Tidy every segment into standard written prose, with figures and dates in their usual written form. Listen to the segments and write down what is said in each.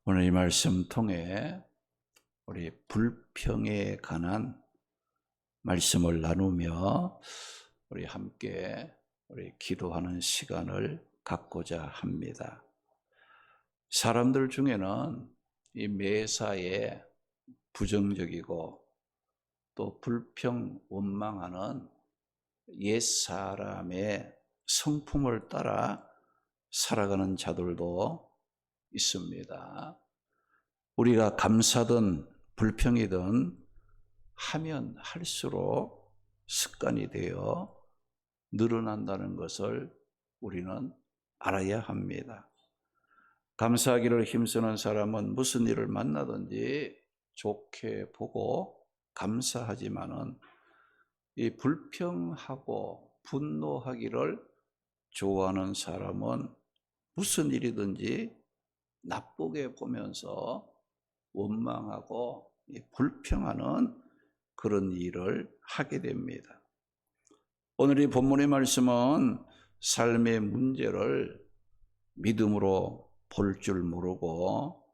오늘 이 말씀 통해 우리 불평에 관한 말씀을 나누며 우리 함께 기도하는 시간을 갖고자 합니다. 사람들 중에는 이 매사에 부정적이고 또 불평, 원망하는 옛사람의 성품을 따라 살아가는 자들도 있습니다. 우리가 감사든 불평이든 하면 할수록 습관이 되어 늘어난다는 것을 우리는 알아야 합니다. 감사하기를 힘쓰는 사람은 무슨 일을 만나든지 좋게 보고 감사하지만은 이 불평하고 분노하기를 좋아하는 사람은 무슨 일이든지 나쁘게 보면서 원망하고 불평하는 그런 일을 하게 됩니다. 오늘 이 본문의 말씀은 삶의 문제를 믿음으로 볼 줄 모르고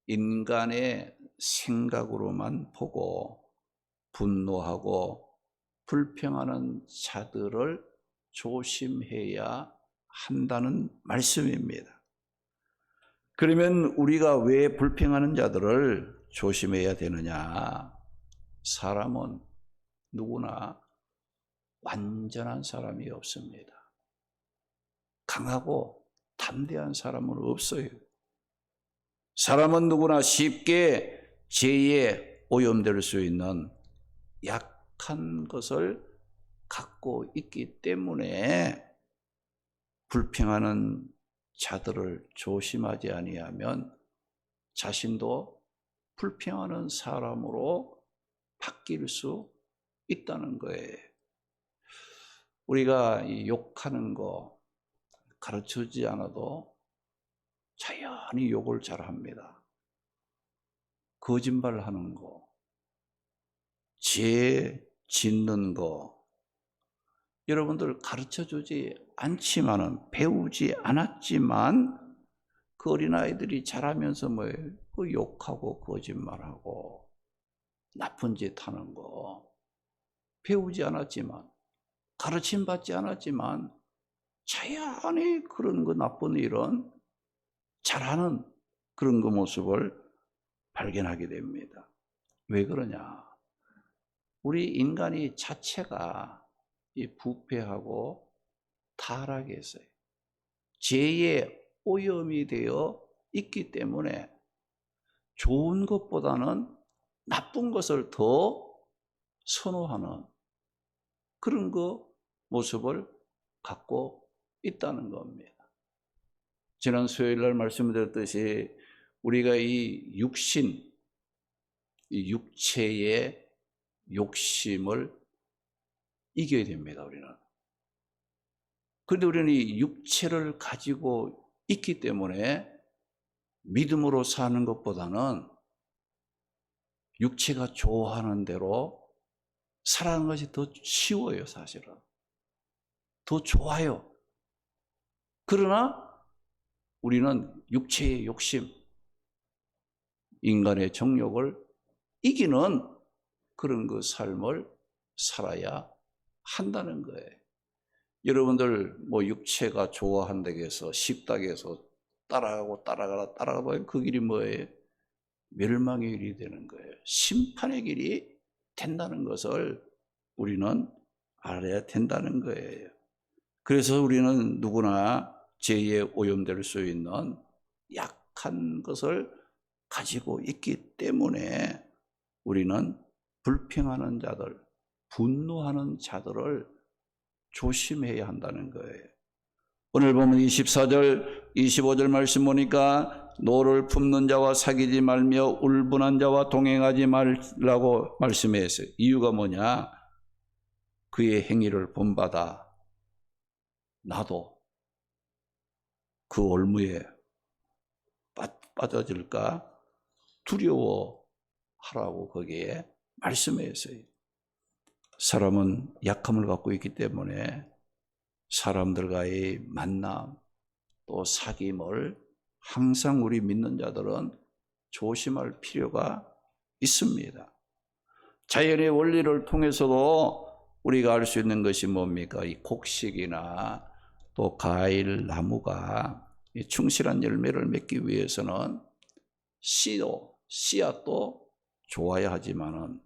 인간의 생각으로만 보고 분노하고 불평하는 자들을 조심해야 한다는 말씀입니다. 그러면 우리가 왜 불평하는 자들을 조심해야 되느냐? 사람은 누구나 완전한 사람이 없습니다. 강하고 담대한 사람은 없어요. 사람은 누구나 쉽게 죄에 오염될 수 있는 약한 것을 갖고 있기 때문에 불평하는 자들을 조심하지 아니하면 자신도 불평하는 사람으로 바뀔 수 있다는 거예요. 우리가 이 욕하는 거 가르쳐주지 않아도 자연히 욕을 잘합니다. 거짓말하는 거, 죄 짓는 거, 여러분들 가르쳐주지 않지만은, 배우지 않았지만 그 어린아이들이 자라면서 뭐예요? 그 욕하고 거짓말하고 나쁜 짓 하는 거 배우지 않았지만, 가르침 받지 않았지만 자연히 그런 거 나쁜 일은 잘하는 그런 그 모습을 발견하게 됩니다. 왜 그러냐? 우리 인간이 자체가 이 부패하고 타락했어요. 죄의 오염이 되어 있기 때문에 좋은 것보다는 나쁜 것을 더 선호하는 그런 그 모습을 갖고 있다는 겁니다. 지난 수요일 날 말씀드렸듯이 우리가 이 육신, 이 육체의 욕심을 이겨야 됩니다, 우리는. 그런데 우리는 이 육체를 가지고 있기 때문에 믿음으로 사는 것보다는 육체가 좋아하는 대로 살아가는 것이 더 쉬워요, 사실은. 더 좋아요. 그러나 우리는 육체의 욕심, 인간의 정욕을 이기는 그런 그 삶을 살아야 한다는 거예요. 여러분들 뭐 육체가 좋아한다고 해서 쉽다고 해서 따라가다 그 길이 뭐예요? 멸망의 길이 되는 거예요. 심판의 길이 된다는 것을 우리는 알아야 된다는 거예요. 그래서 우리는 누구나 죄에 오염될 수 있는 약한 것을 가지고 있기 때문에 우리는 불평하는 자들, 분노하는 자들을 조심해야 한다는 거예요. 오늘 보면 24절, 25절 말씀 보니까 노를 품는 자와 사귀지 말며 울분한 자와 동행하지 말라고 말씀했어요. 이유가 뭐냐? 그의 행위를 본받아 나도 그 올무에 빠져질까 두려워하라고 거기에 말씀했어요. 사람은 약함을 갖고 있기 때문에 사람들과의 만남 또 사귐을 항상 우리 믿는 자들은 조심할 필요가 있습니다. 자연의 원리를 통해서도 우리가 알 수 있는 것이 뭡니까? 이 곡식이나 또 과일, 나무가 충실한 열매를 맺기 위해서는 씨앗도 좋아야 하지만은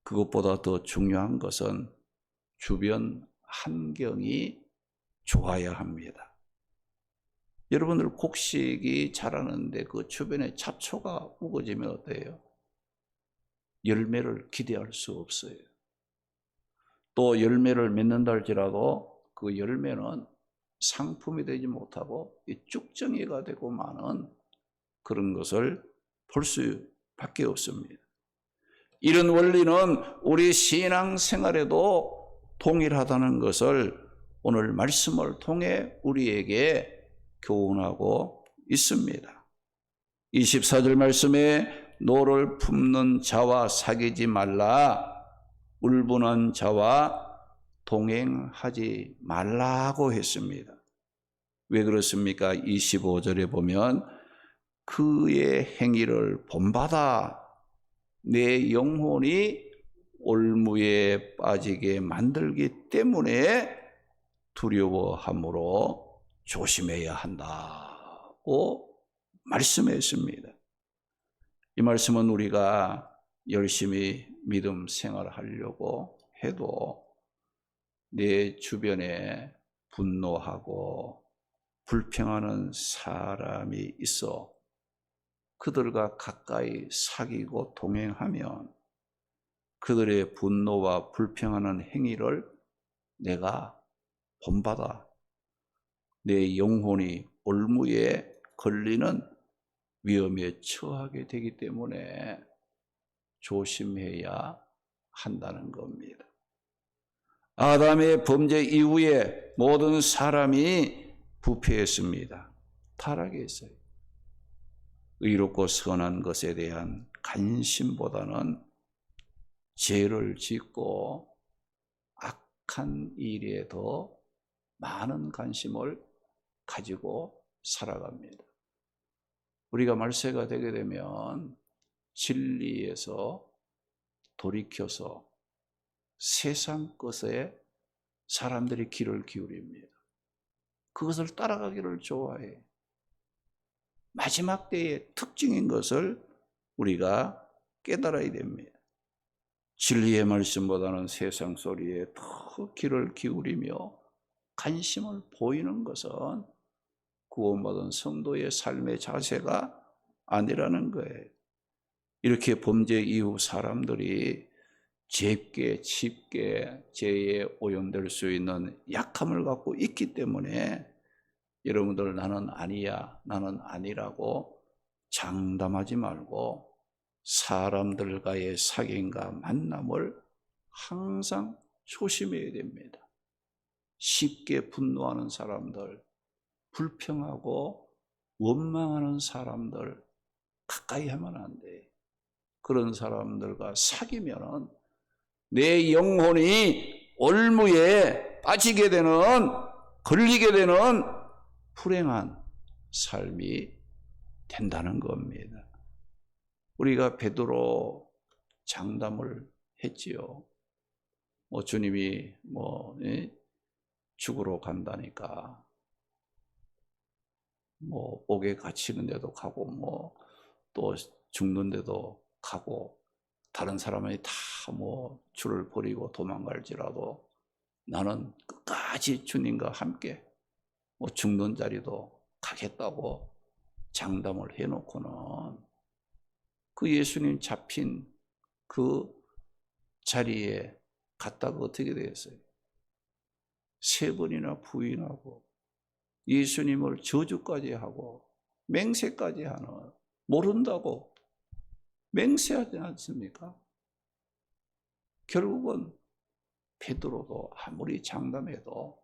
그것보다 더 중요한 것은 주변 환경이 좋아야 합니다. 여러분들 곡식이 자라는데 그 주변에 잡초가 우거지면 어때요? 열매를 기대할 수 없어요. 또 열매를 맺는다 할지라도 그 열매는 상품이 되지 못하고 쭉정이가 되고 마는 그런 것을 볼 수밖에 없습니다. 이런 원리는 우리 신앙생활에도 동일하다는 것을 오늘 말씀을 통해 우리에게 교훈하고 있습니다. 24절 말씀에 노를 품는 자와 사귀지 말라, 울분한 자와 동행하지 말라고 했습니다. 왜 그렇습니까? 25절에 보면 그의 행위를 본받아 내 영혼이 올무에 빠지게 만들기 때문에 두려워함으로 조심해야 한다고 말씀했습니다. 이 말씀은 우리가 열심히 믿음 생활하려고 해도 내 주변에 분노하고 불평하는 사람이 있어 그들과 가까이 사귀고 동행하면 그들의 분노와 불평하는 행위를 내가 본받아 내 영혼이 올무에 걸리는 위험에 처하게 되기 때문에 조심해야 한다는 겁니다. 아담의 범죄 이후에 모든 사람이 부패했습니다. 타락했어요. 의롭고 선한 것에 대한 관심보다는 죄를 짓고 악한 일에 더 많은 관심을 가지고 살아갑니다. 우리가 말세가 되게 되면 진리에서 돌이켜서 세상 것에 사람들이 귀를 기울입니다. 그것을 따라가기를 좋아해. 마지막 때의 특징인 것을 우리가 깨달아야 됩니다. 진리의 말씀보다는 세상 소리에 더 귀를 기울이며 관심을 보이는 것은 구원받은 성도의 삶의 자세가 아니라는 거예요. 이렇게 범죄 이후 사람들이 쉽게 죄에 오염될 수 있는 약함을 갖고 있기 때문에 여러분들 나는 아니야, 나는 아니라고 장담하지 말고 사람들과의 사귐과 만남을 항상 조심해야 됩니다. 쉽게 분노하는 사람들, 불평하고 원망하는 사람들 가까이 하면 안 돼. 그런 사람들과 사귀면은 내 영혼이 올무에 빠지게 되는, 걸리게 되는 불행한 삶이 된다는 겁니다. 우리가 베드로 장담을 했지요. 주님이 죽으러 간다니까 옥에 갇히는 데도 가고 또 죽는 데도 가고 다른 사람이 다 주를 버리고 도망갈지라도 나는 끝까지 주님과 함께 죽는 자리도 가겠다고 장담을 해놓고는 그 예수님 잡힌 그 자리에 갔다가 어떻게 되었어요? 3번이나 부인하고 예수님을 저주까지 하고 맹세까지 하는, 모른다고 맹세하지 않습니까? 결국은 베드로도 아무리 장담해도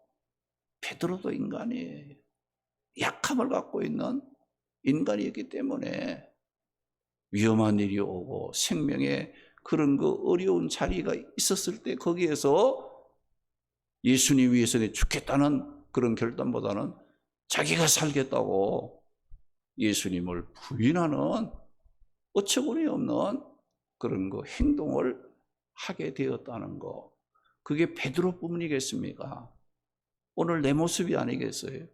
베드로도 인간이에요. 약함을 갖고 있는 인간이기 때문에 위험한 일이 오고 생명에 그런 어려운 자리가 있었을 때 거기에서 예수님 위해서 죽겠다는 그런 결단보다는 자기가 살겠다고 예수님을 부인하는 어처구니 없는 그런 거 행동을 하게 되었다는 거. 그게 베드로뿐이겠습니까? 오늘 내 모습이 아니겠어요?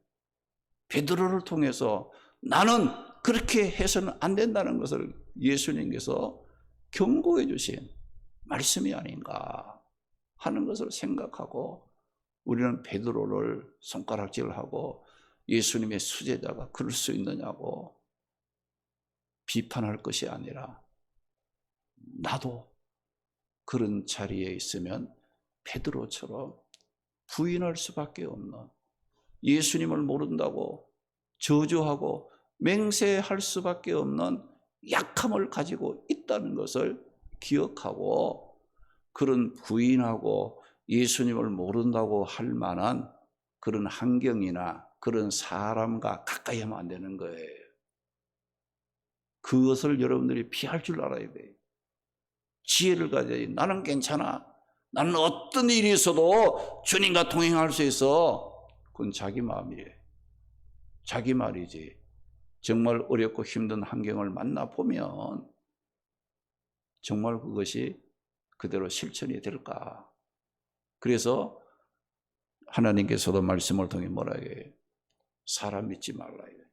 베드로를 통해서 나는 그렇게 해서는 안 된다는 것을 예수님께서 경고해 주신 말씀이 아닌가 하는 것을 생각하고, 우리는 베드로를 손가락질하고 예수님의 수제자가 그럴 수 있느냐고 비판할 것이 아니라, 나도 그런 자리에 있으면 베드로처럼 부인할 수밖에 없는, 예수님을 모른다고 저주하고 맹세할 수밖에 없는 약함을 가지고 있다는 것을 기억하고, 그런 부인하고 예수님을 모른다고 할 만한 그런 환경이나 그런 사람과 가까이 하면 안 되는 거예요. 그것을 여러분들이 피할 줄 알아야 돼요. 지혜를 가져야지. 나는 괜찮아, 나는 어떤 일이 있어도 주님과 동행할 수 있어. 그건 자기 마음이에요. 자기 말이지. 정말 어렵고 힘든 환경을 만나보면 정말 그것이 그대로 실천이 될까? 그래서 하나님께서도 말씀을 통해 뭐라 해요? 사람 믿지 말라 이거예요.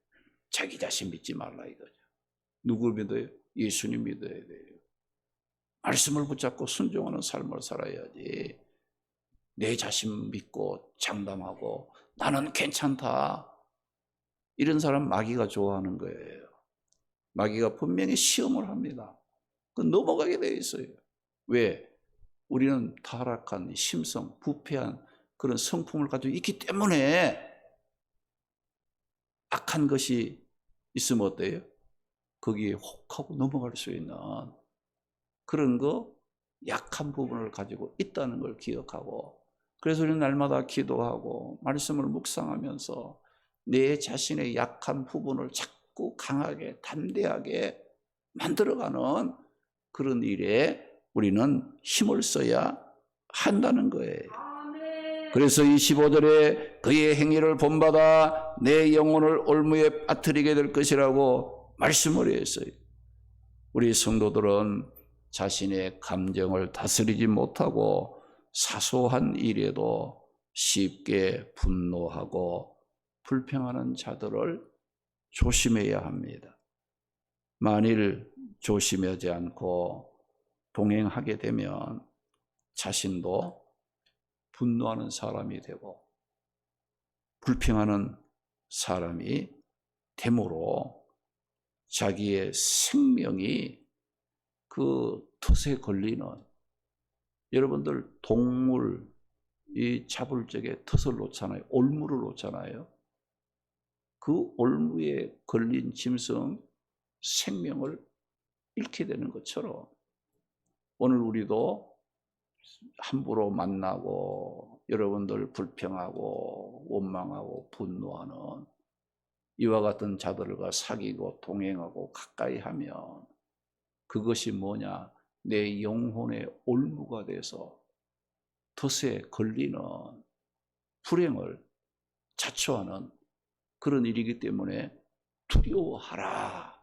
자기 자신 믿지 말라 이거죠. 누구 믿어요? 예수님 믿어야 돼요. 말씀을 붙잡고 순종하는 삶을 살아야지. 내 자신 믿고 장담하고 나는 괜찮다, 이런 사람 마귀가 좋아하는 거예요. 마귀가 분명히 시험을 합니다. 그 넘어가게 돼 있어요. 왜? 우리는 타락한 심성, 부패한 그런 성품을 가지고 있기 때문에, 악한 것이 있으면 어때요? 거기에 혹하고 넘어갈 수 있는 그런 거, 약한 부분을 가지고 있다는 걸 기억하고, 그래서 우리는 날마다 기도하고 말씀을 묵상하면서 내 자신의 약한 부분을 자꾸 강하게 담대하게 만들어가는 그런 일에 우리는 힘을 써야 한다는 거예요. 그래서 이 15절에 그의 행위를 본받아 내 영혼을 올무에 빠뜨리게 될 것이라고 말씀을 했어요. 우리 성도들은 자신의 감정을 다스리지 못하고 사소한 일에도 쉽게 분노하고 불평하는 자들을 조심해야 합니다. 만일 조심하지 않고 동행하게 되면 자신도 분노하는 사람이 되고 불평하는 사람이 됨으로 자기의 생명이 그 덫에 걸리는, 여러분들 동물 이 잡을 적에 덫을 놓잖아요. 올무를 놓잖아요. 그 올무에 걸린 짐승 생명을 잃게 되는 것처럼 오늘 우리도 함부로 만나고 여러분들 불평하고 원망하고 분노하는 이와 같은 자들과 사귀고 동행하고 가까이 하면 그것이 뭐냐? 내 영혼의 올무가 돼서 덫에 걸리는 불행을 자초하는 그런 일이기 때문에 두려워하라고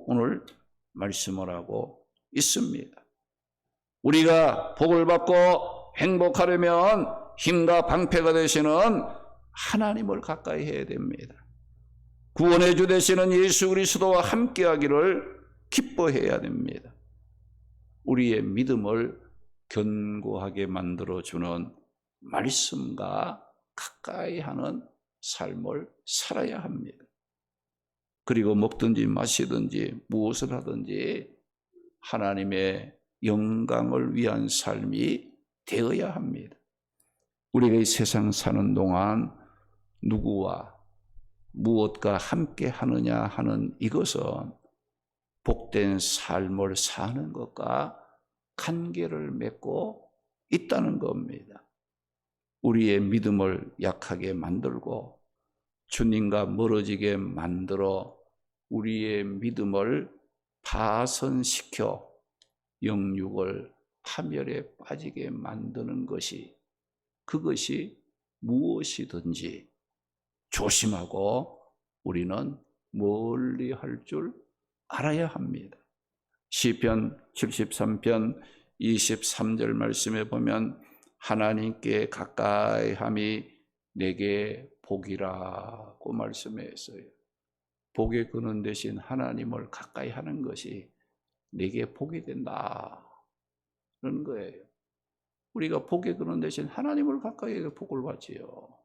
오늘 말씀을 하고 있습니다. 우리가 복을 받고 행복하려면 힘과 방패가 되시는 하나님을 가까이 해야 됩니다. 구원의 주 되시는 예수 그리스도와 함께하기를 기뻐해야 됩니다. 우리의 믿음을 견고하게 만들어주는 말씀과 가까이 하는 삶을 살아야 합니다. 그리고 먹든지 마시든지 무엇을 하든지 하나님의 영광을 위한 삶이 되어야 합니다. 우리가 이 세상 사는 동안 누구와 무엇과 함께 하느냐 하는 이것은 복된 삶을 사는 것과 관계를 맺고 있다는 겁니다. 우리의 믿음을 약하게 만들고 주님과 멀어지게 만들어 우리의 믿음을 파손시켜 영육을 파멸에 빠지게 만드는 것이, 그것이 무엇이든지 조심하고 우리는 멀리 할 줄 알아야 합니다. 시편 73편 23절 말씀에 보면 하나님께 가까이함이 내게 복이라고 말씀했어요. 복의 근원 되신 하나님을 가까이 하는 것이 내게 복이 된다 그런 거예요. 우리가 복의 근원 되신 하나님을 가까이 해서 복을 받지요.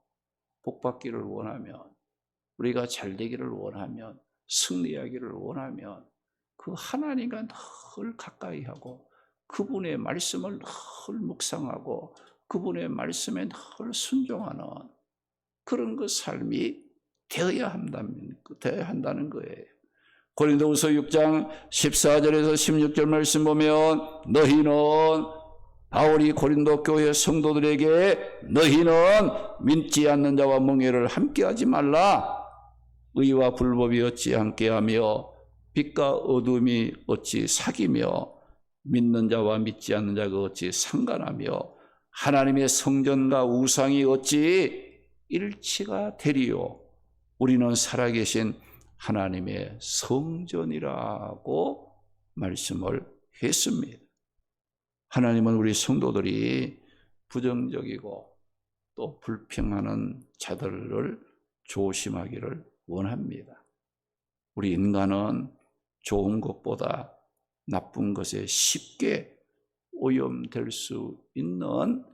복 받기를 원하면, 우리가 잘 되기를 원하면, 승리하기를 원하면 그 하나님과 늘 가까이 하고 그분의 말씀을 늘 묵상하고 그분의 말씀에 늘 순종하는 그런 그 삶이 되어야 한다는 거예요. 고린도후서 6장 14절에서 16절 말씀 보면 너희는, 바울이 고린도 교회 성도들에게 너희는 믿지 않는 자와 멍에를 함께하지 말라. 의와 불법이 어찌 함께하며 빛과 어둠이 어찌 사귀며 믿는 자와 믿지 않는 자가 어찌 상관하며 하나님의 성전과 우상이 어찌 일치가 되리요. 우리는 살아계신 하나님의 성전이라고 말씀을 했습니다. 하나님은 우리 성도들이 부정적이고 또 불평하는 자들을 조심하기를 원합니다. 우리 인간은 좋은 것보다 나쁜 것에 쉽게 오염될 수 있는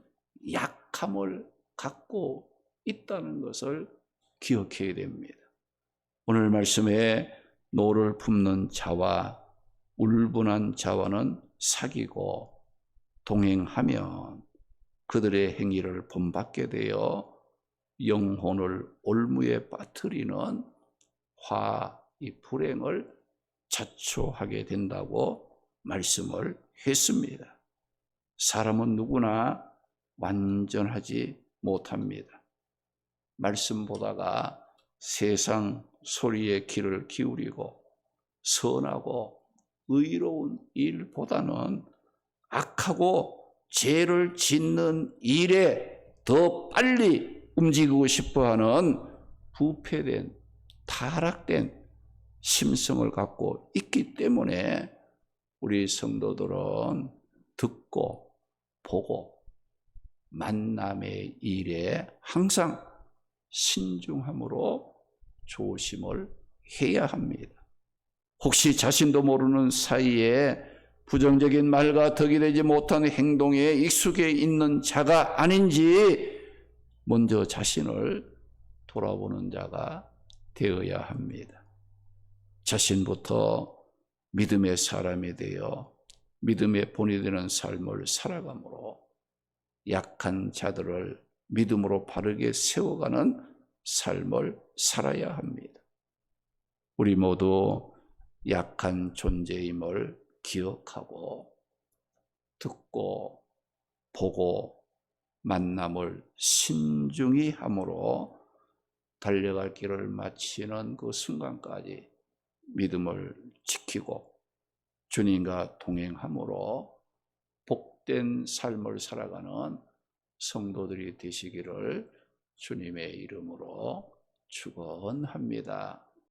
약함을 갖고 있다는 것을 기억해야 됩니다. 오늘 말씀에 노를 품는 자와 울분한 자와는 사귀고 동행하면 그들의 행위를 본받게 되어 영혼을 올무에 빠뜨리는 이 불행을 자초하게 된다고 말씀을 했습니다. 사람은 누구나 완전하지 못합니다. 말씀 보다가 세상 소리에 귀를 기울이고 선하고 의로운 일보다는 악하고 죄를 짓는 일에 더 빨리 움직이고 싶어하는 부패된 타락된 심성을 갖고 있기 때문에 우리 성도들은 듣고 보고 만남의 일에 항상 신중함으로 조심을 해야 합니다. 혹시 자신도 모르는 사이에 부정적인 말과 덕이 되지 못한 행동에 익숙해 있는 자가 아닌지 먼저 자신을 돌아보는 자가 되어야 합니다. 자신부터 믿음의 사람이 되어 믿음의 본이 되는 삶을 살아가므로 약한 자들을 믿음으로 바르게 세워가는 삶을 살아야 합니다. 우리 모두 약한 존재임을 기억하고 듣고 보고 만남을 신중히 함으로 달려갈 길을 마치는 그 순간까지 믿음을 지키고 주님과 동행함으로 복된 삶을 살아가는 성도들이 되시기를 주님의 이름으로 축원합니다.